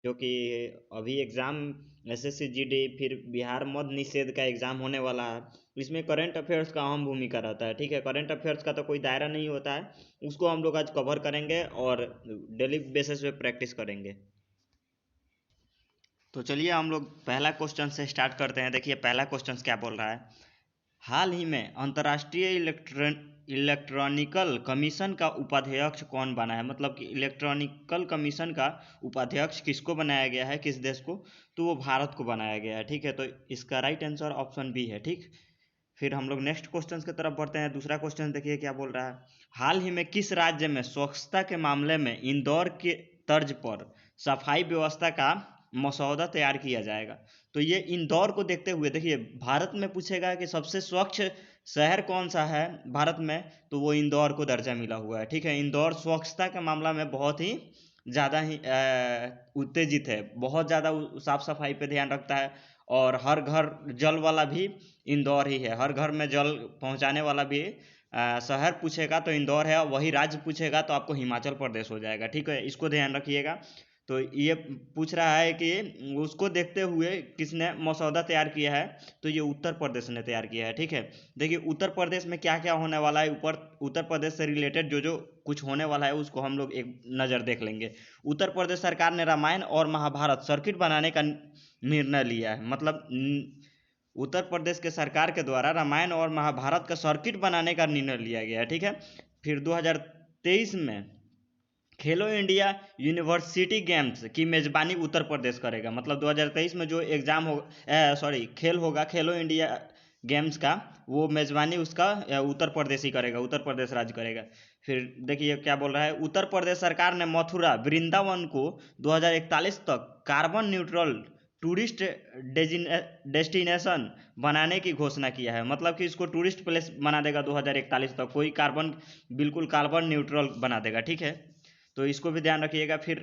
जो कि अभी एग्ज़ाम एसएससी जीडी फिर बिहार मद्य निषेध का एग्ज़ाम होने वाला है। इसमें करंट अफेयर्स का अहम भूमिका रहता है। ठीक है, करंट अफेयर्स का तो कोई दायरा नहीं होता है, उसको हम लोग आज कवर करेंगे और डेली बेसिस पे प्रैक्टिस करेंगे। तो चलिए हम लोग पहला क्वेश्चन से स्टार्ट करते हैं। देखिए पहला क्वेश्चन क्या बोल रहा है। हाल ही में अंतर्राष्ट्रीय इलेक्ट्रॉनिकल कमीशन का उपाध्यक्ष कौन बना है, मतलब कि इलेक्ट्रॉनिकल कमीशन का उपाध्यक्ष किसको बनाया गया है, किस देश को, तो वो भारत को बनाया गया है। ठीक है, तो इसका राइट आंसर ऑप्शन बी है। ठीक, फिर हम लोग नेक्स्ट क्वेश्चन की तरफ बढ़ते हैं। दूसरा क्वेश्चन देखिए क्या बोल रहा है। हाल ही में किस राज्य में स्वच्छता के मामले में इंदौर के तर्ज पर सफाई व्यवस्था का मसौदा तैयार किया जाएगा। तो ये इंदौर को देखते हुए, देखिए भारत में पूछेगा कि सबसे स्वच्छ शहर कौन सा है भारत में, तो वो इंदौर को दर्जा मिला हुआ है। ठीक है, इंदौर स्वच्छता के मामला में बहुत ही ज़्यादा ही उत्तेजित है, बहुत ज़्यादा साफ सफाई पे ध्यान रखता है। और हर घर जल वाला भी इंदौर ही है, हर घर में जल पहुंचाने वाला भी शहर पूछेगा तो इंदौर है, और वही राज्य पूछेगा तो आपको हिमाचल प्रदेश हो जाएगा। ठीक है, इसको ध्यान रखिएगा। तो ये पूछ रहा है कि उसको देखते हुए किसने मसौदा तैयार किया है, तो ये उत्तर प्रदेश ने तैयार किया है। ठीक है, देखिए उत्तर प्रदेश में क्या क्या होने वाला है, ऊपर उत्तर प्रदेश से रिलेटेड जो जो कुछ होने वाला है उसको हम लोग एक नज़र देख लेंगे। उत्तर प्रदेश सरकार ने रामायण और महाभारत सर्किट बनाने का निर्णय लिया है, मतलब उत्तर प्रदेश के सरकार के द्वारा रामायण और महाभारत का सर्किट बनाने का निर्णय लिया गया है। ठीक है, फिर 2023 में खेलो इंडिया यूनिवर्सिटी गेम्स की मेजबानी उत्तर प्रदेश करेगा, मतलब 2023 में जो एग्जाम हो सॉरी खेल होगा, खेलो इंडिया गेम्स का, वो मेजबानी उसका उत्तर प्रदेश ही करेगा, उत्तर प्रदेश राज्य करेगा। फिर देखिए क्या बोल रहा है। उत्तर प्रदेश सरकार ने मथुरा वृंदावन को 2041 तक कार्बन न्यूट्रल टूरिस्ट डेस्टिनेशन बनाने की घोषणा किया है, मतलब कि इसको टूरिस्ट प्लेस बना देगा 2041 तक, कोई कार्बन, बिल्कुल कार्बन न्यूट्रल बना देगा। ठीक है, तो इसको भी ध्यान रखिएगा। फिर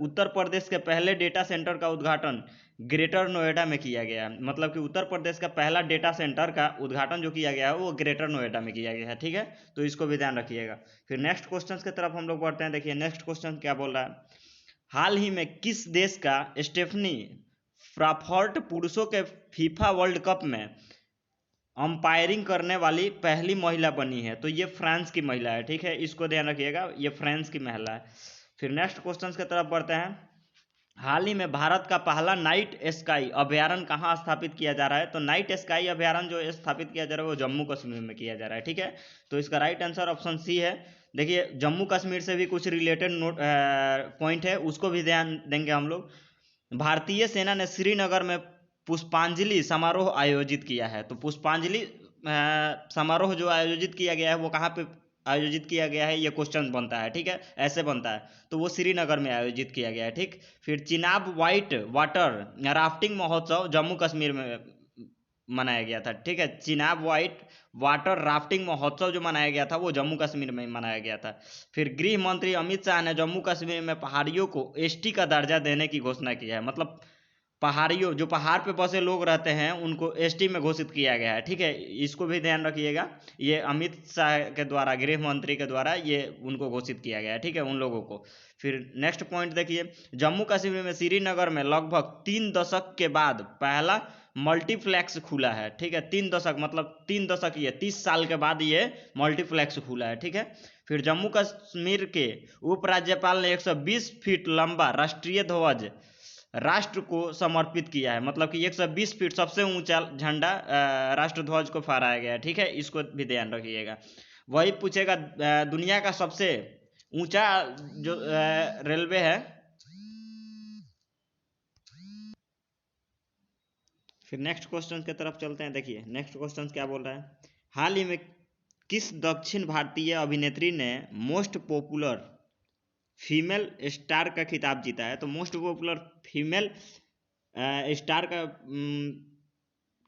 उत्तर प्रदेश के पहले डेटा सेंटर का उद्घाटन ग्रेटर नोएडा में किया गया, मतलब कि उत्तर प्रदेश का पहला डेटा सेंटर का उद्घाटन जो किया गया है वो ग्रेटर नोएडा में किया गया है। ठीक है, तो इसको भी ध्यान रखिएगा। फिर नेक्स्ट क्वेश्चन की तरफ हम लोग बढ़ते हैं। देखिए नेक्स्ट क्वेश्चन क्या बोल रहा है। हाल ही में किस देश का स्टेफनी फ्राफर्ट पुरुषों के फीफा वर्ल्ड कप में अंपायरिंग करने वाली पहली महिला बनी है, तो ये फ्रांस की महिला है। ठीक है, इसको ध्यान रखिएगा, ये फ्रांस की महिला है। फिर नेक्स्ट क्वेश्चन की तरफ बढ़ते हैं। हाल ही में भारत का पहला नाइट स्काई अभ्यारण्य कहाँ स्थापित किया जा रहा है, तो नाइट स्काई अभ्यारण्य जो स्थापित किया जा रहा है वो जम्मू कश्मीर में किया जा रहा है। ठीक है, तो इसका राइट आंसर ऑप्शन सी है। देखिए जम्मू कश्मीर से भी कुछ रिलेटेड नोट पॉइंट है, उसको भी ध्यान देंगे हम लोग। भारतीय सेना ने श्रीनगर में पुष्पांजलि समारोह आयोजित किया है, तो पुष्पांजलि समारोह जो आयोजित किया गया है वो कहाँ पे आयोजित किया गया है, ये क्वेश्चन बनता है। ठीक है, ऐसे बनता है, तो वो श्रीनगर में आयोजित किया गया है। ठीक, फिर चिनाब वाइट वाटर राफ्टिंग महोत्सव जम्मू कश्मीर में मनाया गया था। ठीक है, चिनाब वाइट वाटर राफ्टिंग महोत्सव जो मनाया गया था वो जम्मू कश्मीर में मनाया गया था। फिर गृह मंत्री अमित शाह ने जम्मू कश्मीर में पहाड़ियों को एसटी का दर्जा देने की घोषणा की है, मतलब पहाड़ियों, जो पहाड़ पे बसे लोग रहते हैं उनको एसटी में घोषित किया गया है। ठीक है, इसको भी ध्यान रखिएगा, ये अमित शाह के द्वारा, गृह मंत्री के द्वारा ये उनको घोषित किया गया है। ठीक है, उन लोगों को। फिर नेक्स्ट पॉइंट देखिए। जम्मू कश्मीर में श्रीनगर में लगभग 3 दशक के बाद पहला मल्टीप्लेक्स खुला है। ठीक है, 3 दशक मतलब 3 दशक, ये 30 साल के बाद ये मल्टीप्लेक्स खुला है। ठीक है, फिर जम्मू कश्मीर के उपराज्यपाल ने 120 फीट लंबा राष्ट्रीय ध्वज राष्ट्र को समर्पित किया है, मतलब कि 120 फीट सबसे ऊंचा झंडा राष्ट्र ध्वज को फहराया गया है। ठीक है, इसको भी ध्यान रखिएगा। वही पूछेगा दुनिया का सबसे ऊंचा जो रेलवे है। फिर नेक्स्ट क्वेश्चन की तरफ चलते हैं। देखिए नेक्स्ट क्वेश्चन क्या बोल रहा है। हाल ही में किस दक्षिण भारतीय अभिनेत्री ने मोस्ट पॉपुलर फीमेल स्टार का खिताब जीता है, तो मोस्ट पॉपुलर फीमेल स्टार का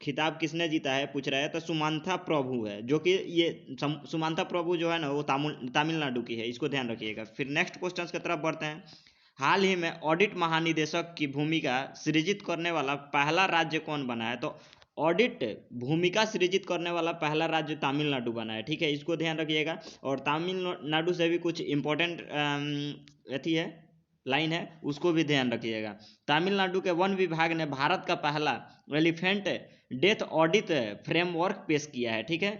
खिताब किसने जीता है पूछ रहा है, तो सुमांथा प्रभु है, जो कि ये सुमांथा प्रभु जो है ना वो तमिलनाडु की है, इसको ध्यान रखिएगा। फिर नेक्स्ट क्वेश्चन की तरफ बढ़ते हैं। हाल ही में ऑडिट महानिदेशक की भूमिका सृजित करने वाला पहला राज्य कौन बना है, तो ऑडिट भूमिका सृजित करने वाला पहला राज्य तमिलनाडु बना है। ठीक है, इसको ध्यान रखिएगा। और तमिलनाडु से भी कुछ इम्पोर्टेंट अथी है, लाइन है उसको भी ध्यान रखिएगा। तमिलनाडु के वन विभाग ने भारत का पहला एलिफेंट डेथ ऑडिट फ्रेमवर्क पेश किया है, ठीक है।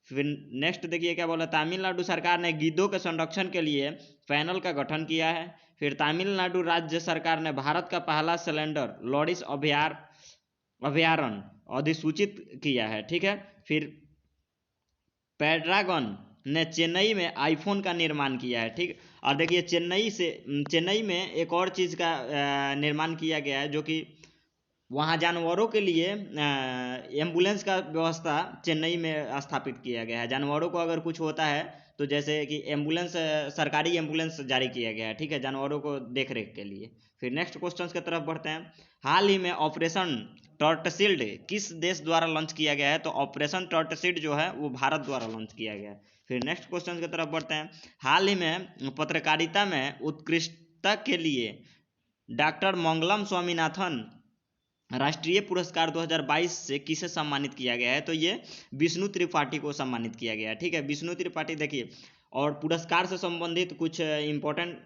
फिर नेक्स्ट देखिए क्या बोला, तमिलनाडु सरकार ने गिद्धों के संरक्षण के लिए पैनल का गठन किया है। फिर तमिलनाडु राज्य सरकार ने भारत का पहला सिलेंडर लॉरिस अभयारण्य अधिसूचित किया है, ठीक है। फिर पैड्रागन ने चेन्नई में आईफोन का निर्माण किया है, ठीक। और देखिए चेन्नई में एक और चीज़ का निर्माण किया गया है, जो कि वहाँ जानवरों के लिए एम्बुलेंस का व्यवस्था चेन्नई में स्थापित किया गया है। जानवरों को अगर कुछ होता है तो जैसे कि एम्बुलेंस, सरकारी एम्बुलेंस जारी किया गया है, ठीक है, जानवरों को देख रेख के लिए। फिर नेक्स्ट क्वेश्चन की तरफ बढ़ते हैं। हाल ही में ऑपरेशन टॉर्टसील्ड किस देश द्वारा लॉन्च किया गया है? तो ऑपरेशन टॉर्टसील्ड जो है वो भारत द्वारा लॉन्च किया गया है। फिर नेक्स्ट क्वेश्चन की तरफ बढ़ते हैं। हाल ही में पत्रकारिता में उत्कृष्टता के लिए डॉक्टर मंगलम स्वामीनाथन राष्ट्रीय पुरस्कार 2022 से किसे सम्मानित किया गया है? तो ये विष्णु त्रिपाठी को सम्मानित किया गया है, ठीक है। विष्णु त्रिपाठी देखिए, और पुरस्कार से संबंधित कुछ इंपॉर्टेंट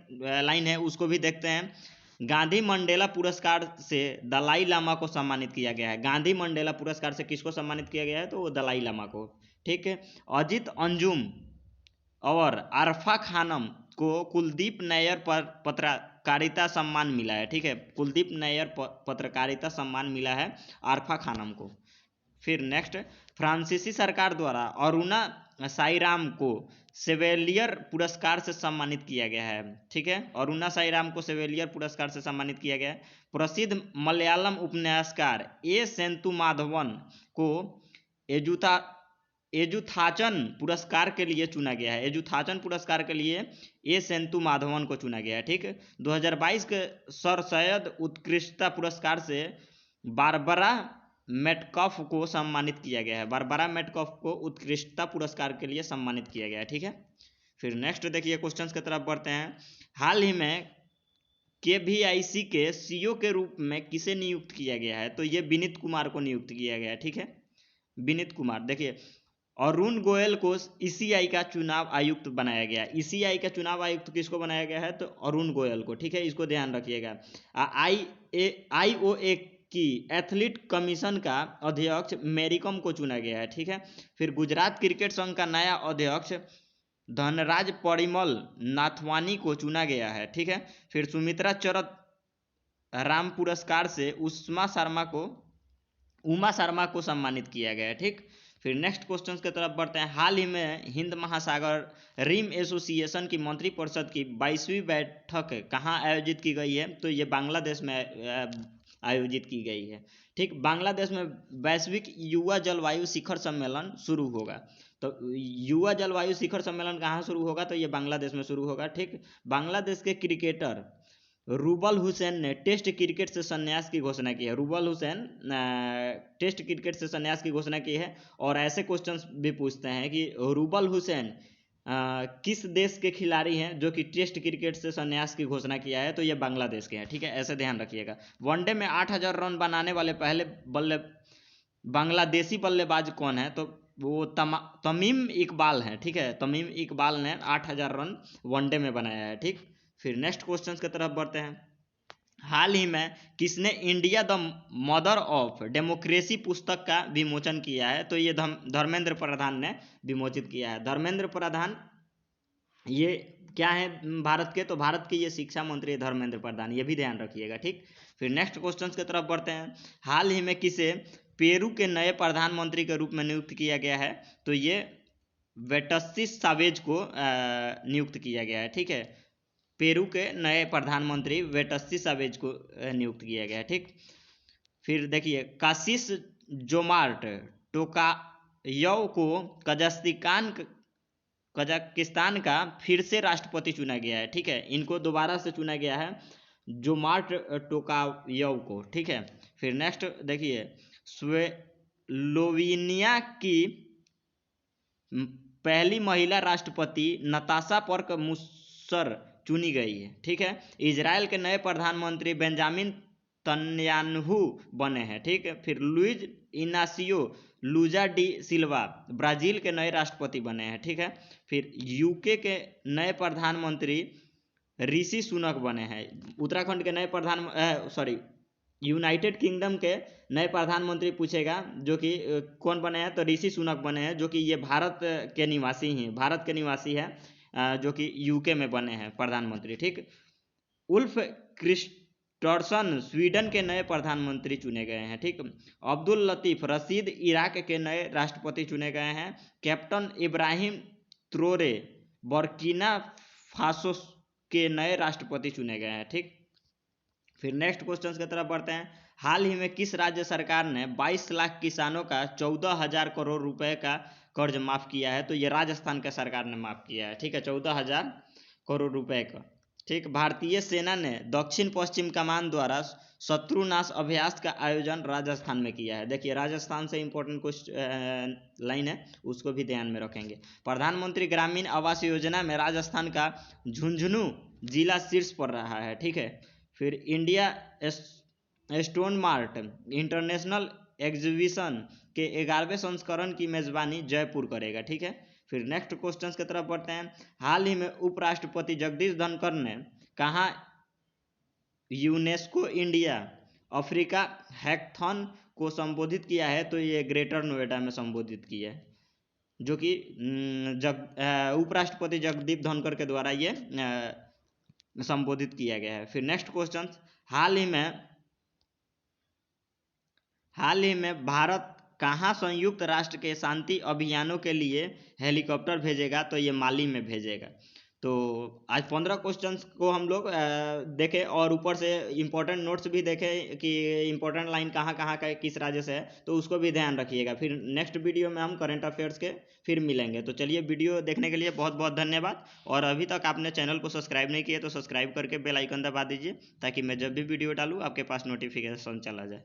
लाइन है उसको भी देखते हैं। गांधी मंडेला पुरस्कार से दलाई लामा को सम्मानित किया गया है। गांधी मंडेला पुरस्कार से किसको सम्मानित किया गया है? तो वो दलाई लामा को, ठीक है। अजीत अंजुम और अरफा खानम को कुलदीप नैयर पर पत्रकारिता सम्मान मिला है, ठीक है। कुलदीप नैयर पत्रकारिता सम्मान मिला है अरफा खानम को। फिर नेक्स्ट, फ्रांसीसी सरकार द्वारा अरुणा साईराम को सेवेलियर पुरस्कार से सम्मानित किया गया है, ठीक है। अरुणा साईराम को सेवेलियर पुरस्कार से सम्मानित किया गया है। प्रसिद्ध मलयालम उपन्यासकार ए सेंतुमाधवन को एजुथाचन पुरस्कार के लिए चुना गया है। एजुथाचन पुरस्कार के लिए ए सेंतुमाधवन को चुना गया है, ठीक है। 2022 के सर सैयद उत्कृष्टता पुरस्कार से बारबरा मेटकॉफ को सम्मानित किया गया है। बारबरा मेटकॉफ को उत्कृष्टता पुरस्कार के लिए सम्मानित किया गया है, ठीक है। फिर नेक्स्ट देखिए क्वेश्चंस की तरफ बढ़ते हैं। हाल ही में KVIC के CEO के रूप में किसे नियुक्त किया गया है? तो ये विनीत कुमार को नियुक्त किया गया है, ठीक है। विनीत कुमार। देखिए, अरुण गोयल को ECI का चुनाव आयुक्त बनाया गया। ECI का चुनाव आयुक्त किसको बनाया गया है? तो अरुण गोयल को, ठीक है, इसको ध्यान रखिएगा। IOA की एथलीट कमीशन का अध्यक्ष मैरीकॉम को चुना गया है, ठीक है। फिर गुजरात क्रिकेट संघ का नया अध्यक्ष धनराज परिमल नाथवानी को चुना गया है, ठीक है। फिर सुमित्रा चरत राम पुरस्कार से उमा शर्मा को सम्मानित किया गया है, ठीक। फिर नेक्स्ट क्वेश्चन की तरफ बढ़ते हैं। हाल ही में हिंद महासागर रिम एसोसिएशन की मंत्रिपरिषद की 22वीं बैठक कहाँ आयोजित की गई है? तो ये बांग्लादेश में आयोजित की गई है, ठीक। बांग्लादेश में वैश्विक युवा जलवायु शिखर सम्मेलन शुरू होगा। तो युवा जलवायु शिखर सम्मेलन कहाँ शुरू होगा? तो ये बांग्लादेश में शुरू होगा, ठीक। बांग्लादेश के क्रिकेटर रूबल हुसैन ने टेस्ट क्रिकेट से संन्यास की घोषणा की है। रूबल हुसैन टेस्ट क्रिकेट से संन्यास की घोषणा की है। और ऐसे क्वेश्चंस भी पूछते हैं कि रूबल हुसैन किस देश के खिलाड़ी हैं जो कि टेस्ट क्रिकेट से संन्यास की घोषणा किया है? तो ये बांग्लादेश के हैं, ठीक है, ऐसे ध्यान रखिएगा। वनडे में 8000 रन बनाने वाले पहले बांग्लादेशी बल्लेबाज कौन है? तो वो तमीम इकबाल हैं, ठीक है। तमीम इकबाल ने 8000 रन वनडे में बनाया है, ठीक। फिर नेक्स्ट क्वेश्चन की तरफ बढ़ते हैं। हाल ही में किसने India the mother of democracy पुस्तक का विमोचन किया है? तो ये धर्मेंद्र प्रधान ने विमोचित किया है। धर्मेंद्र प्रधान ये क्या है भारत के? तो भारत के ये शिक्षा मंत्री धर्मेंद्र प्रधान, ये भी ध्यान रखिएगा, ठीक। फिर नेक्स्ट क्वेश्चन की तरफ बढ़ते हैं। हाल ही में किसे पेरू के नए प्रधानमंत्री के रूप में नियुक्त किया गया है? तो ये वेटस्सी सावेज को नियुक्त किया गया है, ठीक है। पेरू के नए प्रधानमंत्री वेटस्सी सावेज को नियुक्त किया गया है, ठीक। फिर देखिए, काशिश जोमार्ट टोकायव को कजाकिस्तान का फिर से राष्ट्रपति चुना गया है, ठीक है। इनको दोबारा से चुना गया है, जोमार्ट टोकायव को, ठीक है। फिर नेक्स्ट देखिए, स्लोवेनिया की पहली महिला राष्ट्रपति नताशा पर्क-मुशर चुनी गई है, ठीक है। इजराइल के नए प्रधानमंत्री बेंजामिन तन्यानहू बने हैं, ठीक है। फिर लुइज इनासियो लूजा डी सिल्वा ब्राजील के नए राष्ट्रपति बने हैं, ठीक है। फिर यूके के नए प्रधानमंत्री ऋषि सुनक बने हैं। उत्तराखंड के नए यूनाइटेड किंगडम के नए प्रधानमंत्री पूछेगा, जो कि कौन बने हैं, तो ऋषि सुनक बने हैं, जो कि ये भारत के निवासी है, जो कि यूके में बने हैं प्रधानमंत्री, ठीक। उल्फ क्रिस्टर्सन स्वीडन के नए प्रधानमंत्री चुने गए हैं, ठीक। अब्दुल लतीफ रशीद इराक के नए राष्ट्रपति चुने गए हैं। कैप्टन इब्राहिम त्रोरे बर्किना फासो के नए राष्ट्रपति चुने गए हैं, ठीक। फिर नेक्स्ट क्वेश्चन की तरफ बढ़ते हैं। हाल ही में किस राज्य सरकार ने 22 लाख किसानों का 14,000 करोड़ रुपए का कर्ज माफ किया है, तो ये राजस्थान के सरकार ने माफ किया है, ठीक है, 14,000 करोड़ रुपए का, ठीक। भारतीय सेना ने दक्षिण पश्चिम कमान द्वारा शत्रुनाश अभ्यास का आयोजन राजस्थान में किया है। देखिए राजस्थान से इंपॉर्टेंट कुछ लाइन है, उसको भी ध्यान में रखेंगे। प्रधानमंत्री ग्रामीण आवास योजना में राजस्थान का झुंझुनू जिला शीर्ष पर रहा है, ठीक है। फिर India stone mart international exhibition के 11वें संस्करण की मेजबानी जयपुर करेगा, ठीक है। फिर नेक्स्ट क्वेश्चन की तरफ बढ़ते हैं। हाल ही में उपराष्ट्रपति जगदीप धनखड़ ने कहाँ यूनेस्को इंडिया अफ्रीका हैकथॉन को संबोधित किया है, तो ये ग्रेटर नोएडा में संबोधित किया है, जो कि उपराष्ट्रपति जगदीप धनखड़ के द्वारा ये संबोधित किया गया है। फिर नेक्स्ट क्वेश्चन, हाल ही में भारत कहाँ संयुक्त राष्ट्र के शांति अभियानों के लिए हेलीकॉप्टर भेजेगा, तो ये माली में भेजेगा। तो आज 15 क्वेश्चंस को हम लोग देखें और ऊपर से इम्पोर्टेंट नोट्स भी देखें कि इम्पोर्टेंट लाइन कहाँ कहाँ का किस राज्य से है, तो उसको भी ध्यान रखिएगा। फिर नेक्स्ट वीडियो में हम करंट अफेयर्स के फिर मिलेंगे। तो चलिए, वीडियो देखने के लिए बहुत बहुत धन्यवाद। और अभी तक आपने चैनल को सब्सक्राइब नहीं किया तो सब्सक्राइब करके बेल आइकन दबा दीजिए, ताकि मैं जब भी वीडियो डालूँ आपके पास नोटिफिकेशन चला जाए।